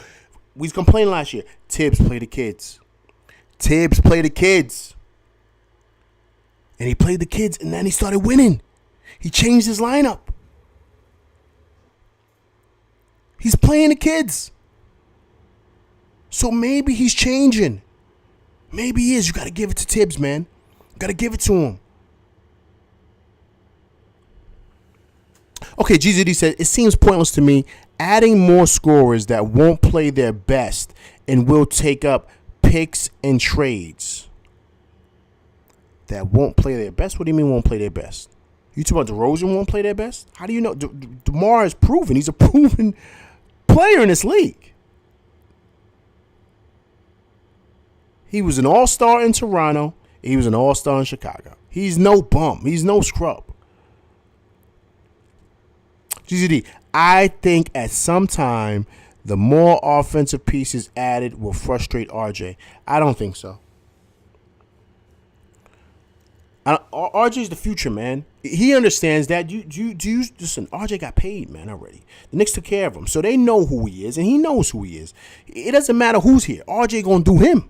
S1: We was complaining last year. Tibbs play the kids. Tibbs play the kids. And he played the kids, and then he started winning. He changed his lineup. He's playing the kids. So maybe he's changing. Maybe he is. You got to give it to Tibbs, man. You got to give it to him. Okay, GZD said, it seems pointless to me adding more scorers that won't play their best and will take up picks and trades. That won't play their best? What do you mean won't play their best? You talking about DeRozan won't play their best? How do you know? DeMar is proven. He's a proven player in this league. He was an all-star in Toronto. He was an all-star in Chicago. He's no bum. He's no scrub. GZD, I think at some time the more offensive pieces added will frustrate RJ. I don't think so. RJ's the future, man. He understands that. Listen, RJ got paid, man, already. The Knicks took care of him. So they know who he is, and he knows who he is. It doesn't matter who's here. RJ going to do him.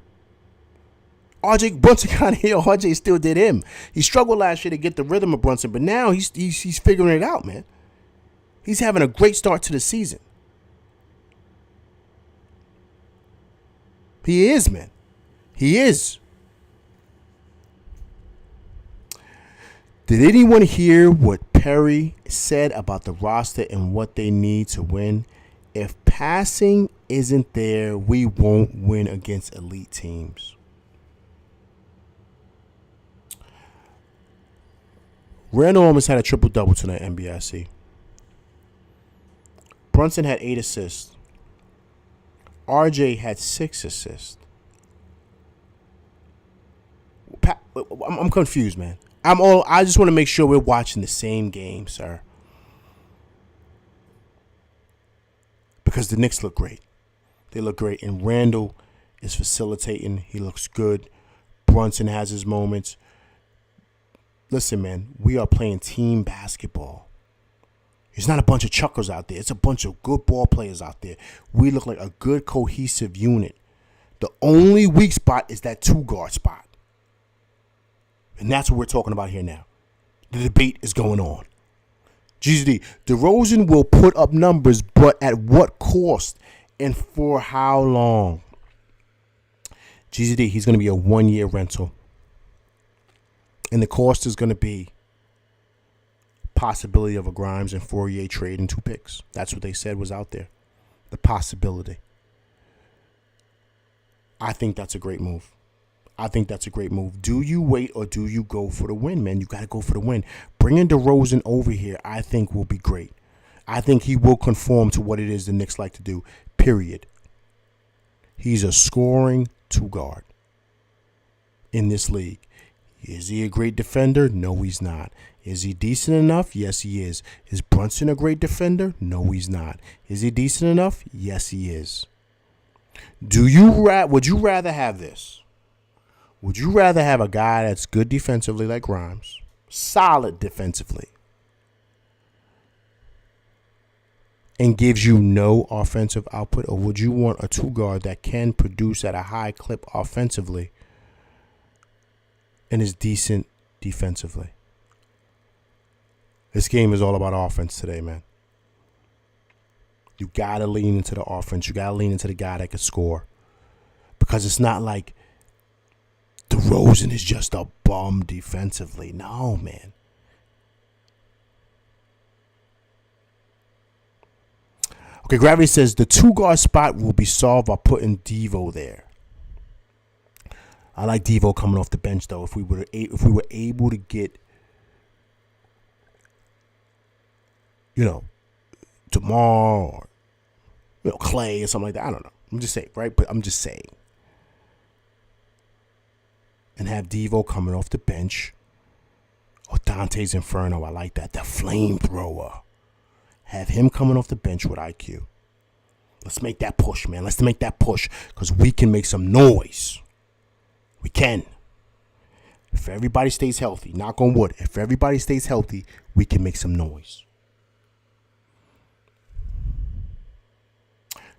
S1: RJ Brunson got here. RJ still did him. He struggled last year to get the rhythm of Brunson, but now he's figuring it out, man. He's having a great start to the season. He is, man. He is. Did anyone hear what Perry said about the roster and what they need to win? If passing isn't there, we won't win against elite teams. Randall almost had a triple-double tonight, NBIC. Brunson had 8 assists. RJ had 6 assists. I'm confused, man. I just want to make sure we're watching the same game, sir. Because the Knicks look great. They look great. And Randall is facilitating. He looks good. Brunson has his moments. Listen, man, we are playing team basketball. It's not a bunch of chuckers out there. It's a bunch of good ball players out there. We look like a good cohesive unit. The only weak spot is that 2-guard spot. And that's what we're talking about here now. The debate is going on. GZD, DeRozan will put up numbers, but at what cost and for how long? GZD, he's going to be a 1-year rental. And the cost is going to be possibility of a Grimes and Fourier trade and 2 picks. That's what they said was out there. The possibility. I think that's a great move. Do you wait or do you go for the win, man? You got to go for the win. Bringing DeRozan over here, I think, will be great. I think he will conform to what it is the Knicks like to do, period. He's a scoring 2-guard in this league. Is he a great defender? No, he's not. Is he decent enough? Yes, he is. Is Brunson a great defender? No, he's not. Is he decent enough? Yes, he is. Would you rather have this? Would you rather have a guy that's good defensively like Grimes, solid defensively, and gives you no offensive output? Or would you want a 2-guard that can produce at a high clip offensively and is decent defensively? This game is all about offense today, man. You got to lean into the offense. You got to lean into the guy that can score. Because it's not like DeRozan is just a bum defensively. No, man. Okay, Gravity says the 2-guard spot will be solved by putting Devo there. I like Devo coming off the bench, though. If we were able to get, DeMar or, Clay or something like that. I don't know. I'm just saying, right? But I'm just saying. And have Devo coming off the bench. Or Dante's Inferno. I like that. The flamethrower. Have him coming off the bench with IQ. Let's make that push, man. Let's make that push. Because we can make some noise. We can. If everybody stays healthy, knock on wood, if everybody stays healthy, we can make some noise.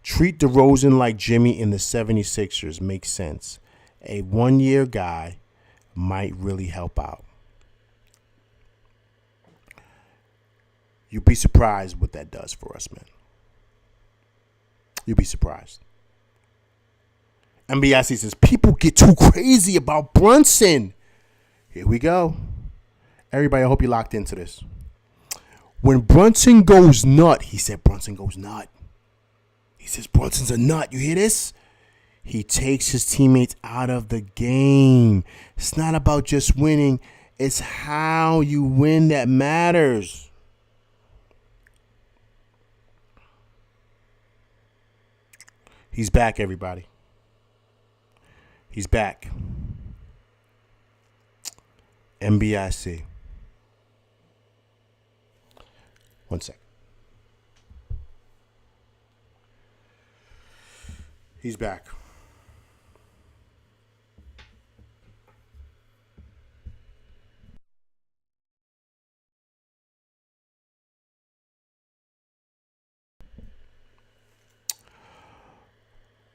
S1: Treat DeRozan like Jimmy in the 76ers makes sense. A 1-year guy might really help out. You'd be surprised what that does for us, man. You'd be surprised. MBIC says, people get too crazy about Brunson. Here we go. Everybody, I hope you locked into this. When Brunson goes nut, he said Brunson goes nut. He says Brunson's a nut. You hear this? He takes his teammates out of the game. It's not about just winning. It's how you win that matters. He's back, everybody. He's back. MBIC. One sec. He's back.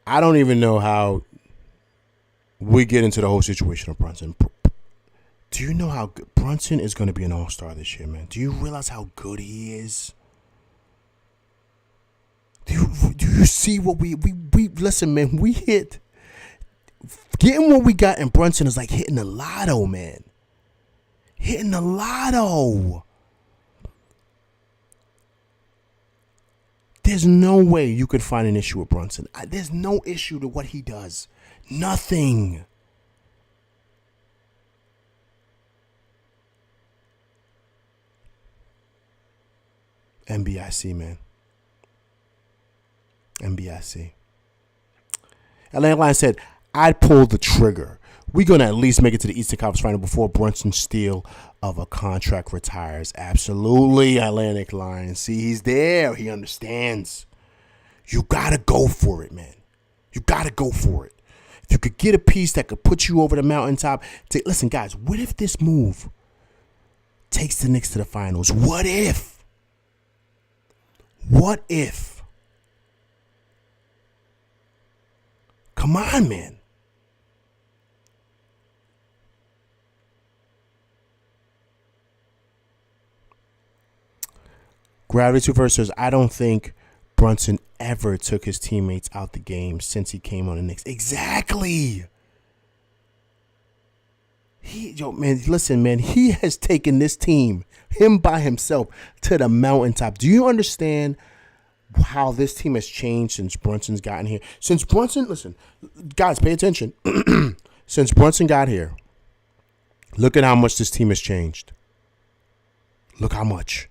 S1: I don't even know how we get into the whole situation of Brunson. Do you know how good Brunson is going to be an all-star this year, man? Do you realize how good he is? Do you see what we listen, man, we hit. Getting what we got in Brunson is like hitting the lotto, man. Hitting the lotto. There's no way you could find an issue with Brunson. There's no issue to what he does. Nothing. NBIC, man. NBIC. Atlanta Lions said, I'd pull the trigger. We're going to at least make it to the Eastern Conference Final before Brunson's steal of a contract retires. Absolutely, Atlantic Lions. See, he's there. He understands. You got to go for it, man. You got to go for it. If you could get a piece that could put you over the mountaintop. Listen, guys, what if this move takes the Knicks to the finals? What if? What if? Come on, man. Gravity 2 First says, I don't think Brunson ever took his teammates out the game since he came on the Knicks. Exactly. Listen, man, he has taken this team, him by himself, to the mountaintop. Do you understand how this team has changed since Brunson's gotten here? Since Brunson, listen, guys, pay attention. Since Brunson got here, look at how much this team has changed. Look how much.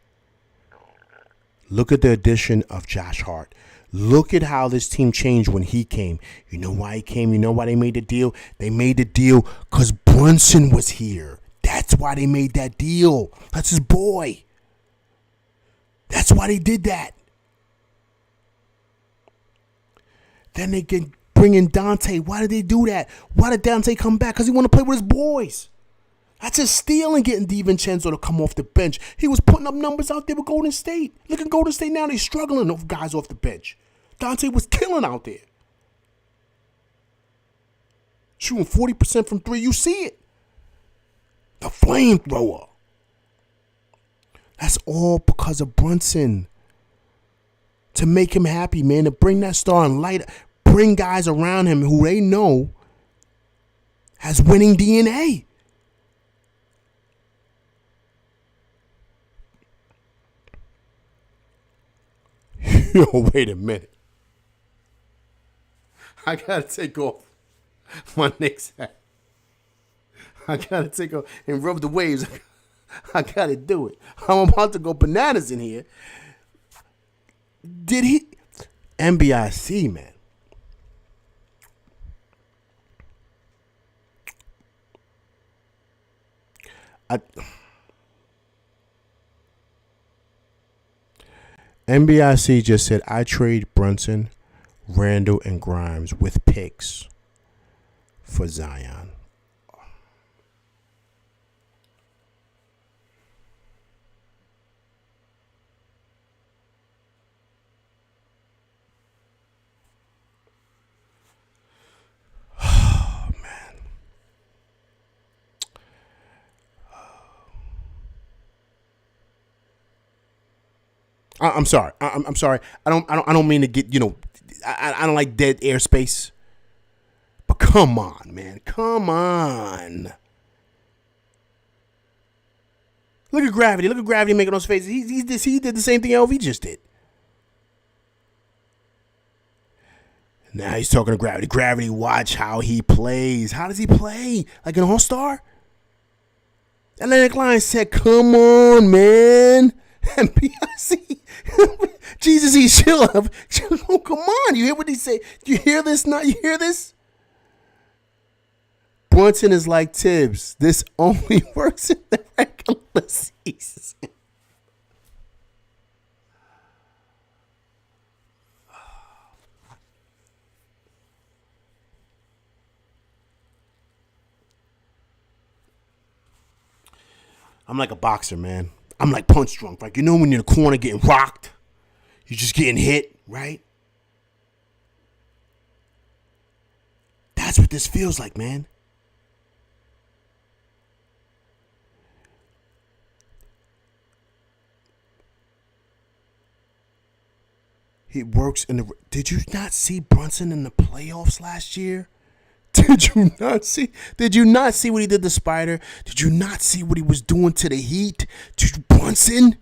S1: Look at the addition of Josh Hart. Look at how this team changed when he came. You know why he came? You know why they made the deal? They made the deal because Brunson was here. That's why they made that deal. That's his boy. That's why they did that. Then they can bring in Dante. Why did they do that? Why did Dante come back? Because he wanted to play with his boys. That's a steal and getting DiVincenzo to come off the bench. He was putting up numbers out there with Golden State. Look at Golden State now. They're struggling with guys off the bench. Dante was killing out there. Shooting 40% from 3. You see it. The flamethrower. That's all because of Brunson. To make him happy, man. To bring that star and light. Bring guys around him who they know has winning DNA. Yo, wait a minute. I gotta take off my Knicks hat. I gotta take off and rub the waves. I gotta do it. I'm about to go bananas in here. Did he? NBIC, man. NBIC just said, I trade Brunson, Randall, and Grimes with picks for Zion. Oh, man. I'm sorry. I'm sorry. I don't mean to get, I don't like dead airspace. But come on, man. Come on. Look at Gravity. Look at Gravity making those faces. He did the same thing LV just did. Now he's talking to Gravity. Gravity, watch how he plays. How does he play? Like an all-star? Atlantic Lions said, come on, man. And PIC, Jesus, he's chill. Oh, come on. You hear what he say? You hear this? Not you hear this? Brunson is like Tibbs. This only works in the regular season. I'm like a boxer, man. I'm like punch drunk. Like, when you're in the corner getting rocked, you're just getting hit, right? That's what this feels like, man. He works in the... Did you not see Brunson in the playoffs last year? Did you not see? Did you not see what he did to Spider? Did you not see what he was doing to the Heat? To Brunson?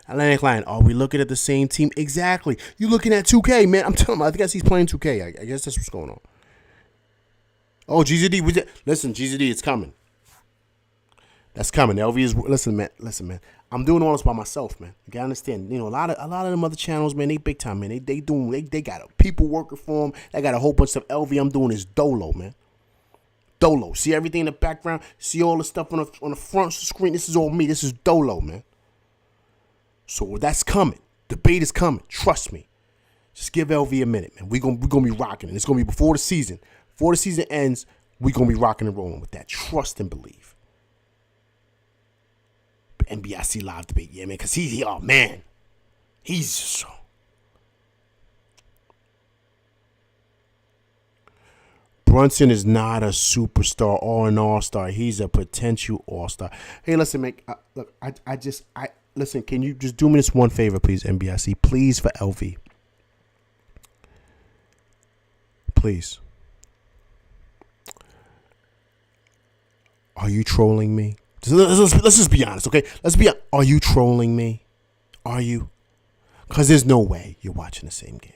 S1: Atlantic Line, are we looking at the same team? Exactly. You looking at 2K, man. I'm telling you, I guess he's playing 2K. I guess that's what's going on. Oh, GZD. Listen, GZD, it's coming. That's coming. LV is, listen, man. I'm doing all this by myself, man. You gotta understand. You know, a lot of them other channels, man, they big time, man. They got a people working for them. They got a whole bunch of stuff. LV, I'm doing is dolo, man. Dolo. See everything in the background? See all the stuff on the front screen? This is all me. This is dolo, man. So that's coming. Debate is coming. Trust me. Just give LV a minute, man. We're gonna be rocking it. It's gonna be before the season. Before the season ends, we're gonna be rocking and rolling with that. Trust and believe. But NBIC live debate, yeah, man, because oh man. He's so. Brunson is not a superstar or an all-star. He's a potential all-star. Hey, listen, man. Look, listen, can you just do me this one favor, please, NBIC? Please, for LV. Please. Are you trolling me? Let's just be honest, okay? Are you trolling me? Are you? Because there's no way you're watching the same game.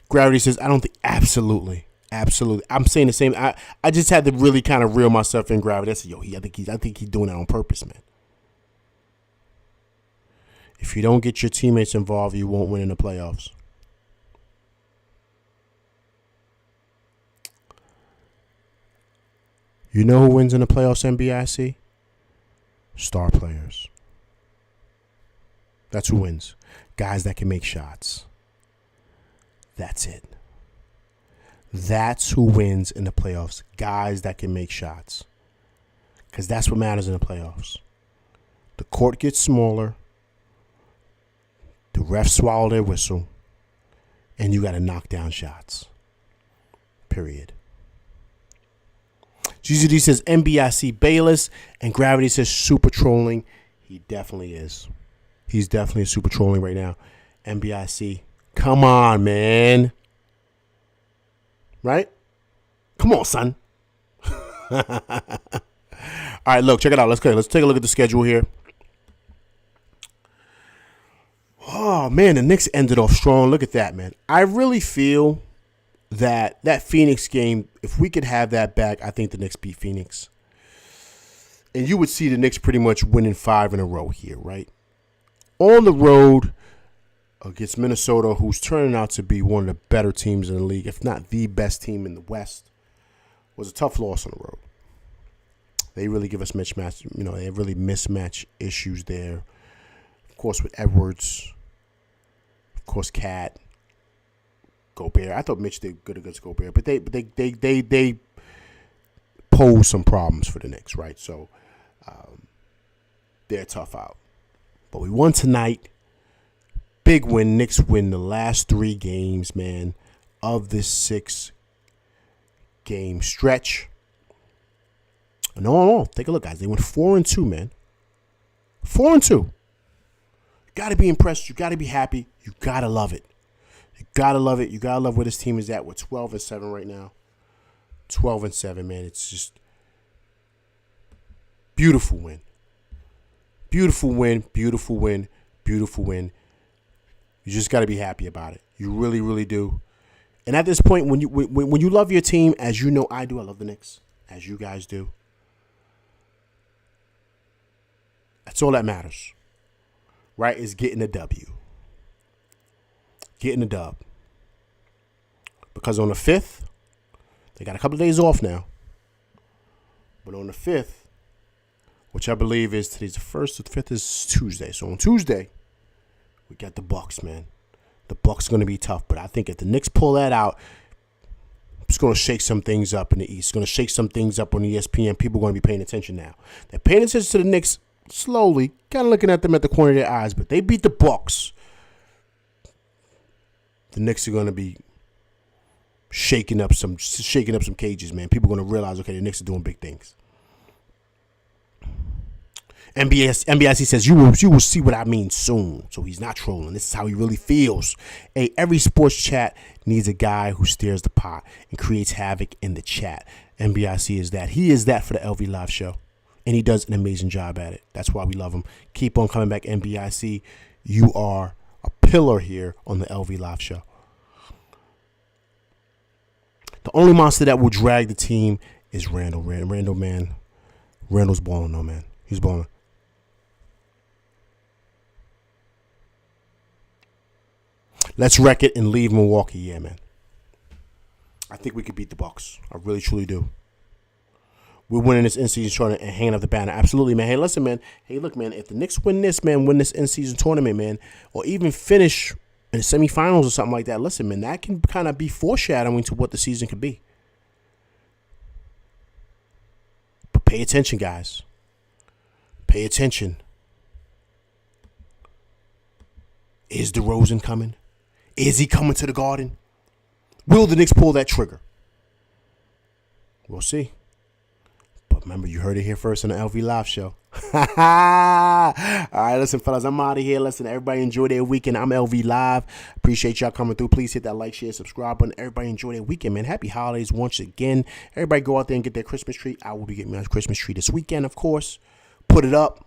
S1: Gravity says, I don't think, absolutely. I'm saying the same. I just had to really kind of reel myself in. Gravity. I said, I think he's doing that on purpose, man. If you don't get your teammates involved, you won't win in the playoffs. You know who wins in the playoffs, NBIC? Star players. That's who wins. Guys that can make shots. That's it. That's who wins in the playoffs. Guys that can make shots. Because that's what matters in the playoffs. The court gets smaller. The refs swallow their whistle. And you got to knock down shots. Period. GZD says NBIC Bayless. And Gravity says super trolling. He definitely is. He's definitely super trolling right now. NBIC. Come on, man. Right? Come on, son. All right, look, check it out. Let's take a look at the schedule here. Oh, man, the Knicks ended off strong. Look at that, man. I really feel that Phoenix game, if we could have that back, I think the Knicks beat Phoenix. And you would see the Knicks pretty much winning 5 in a row here, right? On the road against Minnesota, who's turning out to be one of the better teams in the league, if not the best team in the West, was a tough loss on the road. They really give us mismatch, they have really mismatch issues there. Of course, with Edwards, of course, Cat, Gobert. I thought Mitch did good against Gobert, but they pose some problems for the Knicks, right? So they're tough out. But we won tonight. Big win. Knicks win the last 3 games, man, of this 6-game stretch. No. Take a look, guys. They went 4-2, man. 4-2. You got to be impressed. You got to be happy. You got to love it. You got to love it. You got to love where this team is at. We're 12-7 right now. 12-7, man. It's just beautiful win. Beautiful win. Beautiful win. Beautiful win. You just got to be happy about it. You really, really do. And at this point, when you love your team, as you know I do, I love the Knicks, as you guys do. That's all that matters, right? Is getting a W. Getting a dub. Because on the 5th, they got a couple of days off now. But on the 5th, which I believe is today's the 1st, the 5th is Tuesday. So on Tuesday, we got the Bucks, man. The Bucks are going to be tough, but I think if the Knicks pull that out, it's going to shake some things up in the East. It's going to shake some things up on ESPN. People are going to be paying attention now. They're paying attention to the Knicks slowly, kind of looking at them at the corner of their eyes, but they beat the Bucks. The Knicks are going to be shaking up some cages, man. People are going to realize, okay, the Knicks are doing big things. NBIC says you will see what I mean soon. So he's not trolling. This is how he really feels. Hey, every sports chat needs a guy who stirs the pot and creates havoc in the chat. NBIC is that. He is that for the LV Live show. And he does an amazing job at it. That's why we love him. Keep on coming back, NBIC. You are a pillar here on the LV Live show. The only monster that will drag the team is Randall. Randall, man. Randall's balling, though, man. He's balling. Let's wreck it and leave Milwaukee. Yeah, man. I think we could beat the Bucks. I really, truly do. We're winning this in-season tournament and hanging up the banner. Absolutely, man. Hey, listen, man. Hey, look, man. If the Knicks win this, man, win this in-season tournament, man, or even finish in the semifinals or something like that, listen, man, that can kind of be foreshadowing to what the season could be. But pay attention, guys. Pay attention. Is DeRozan coming? Is he coming to the Garden? Will the Knicks pull that trigger? We'll see. But remember, you heard it here first on the LV Live show. All right, listen, fellas, I'm out of here. Listen, everybody enjoy their weekend. I'm LV Live. Appreciate y'all coming through. Please hit that like, share, subscribe button. Everybody enjoy their weekend, man. Happy holidays once again. Everybody go out there and get their Christmas tree. I will be getting my Christmas tree this weekend, of course. Put it up.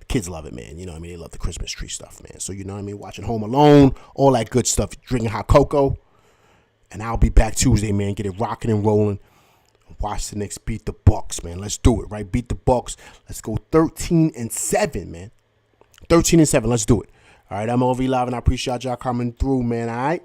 S1: The kids love it, man. You know what I mean? They love the Christmas tree stuff, man. So, you know what I mean? Watching Home Alone, all that good stuff. Drinking hot cocoa. And I'll be back Tuesday, man. Get it rocking and rolling. Watch the Knicks beat the Bucks, man. Let's do it, right? Beat the Bucks. Let's go 13-7, man. 13-7. Let's do it. All right, I'm LV Live, and I appreciate y'all coming through, man. All right?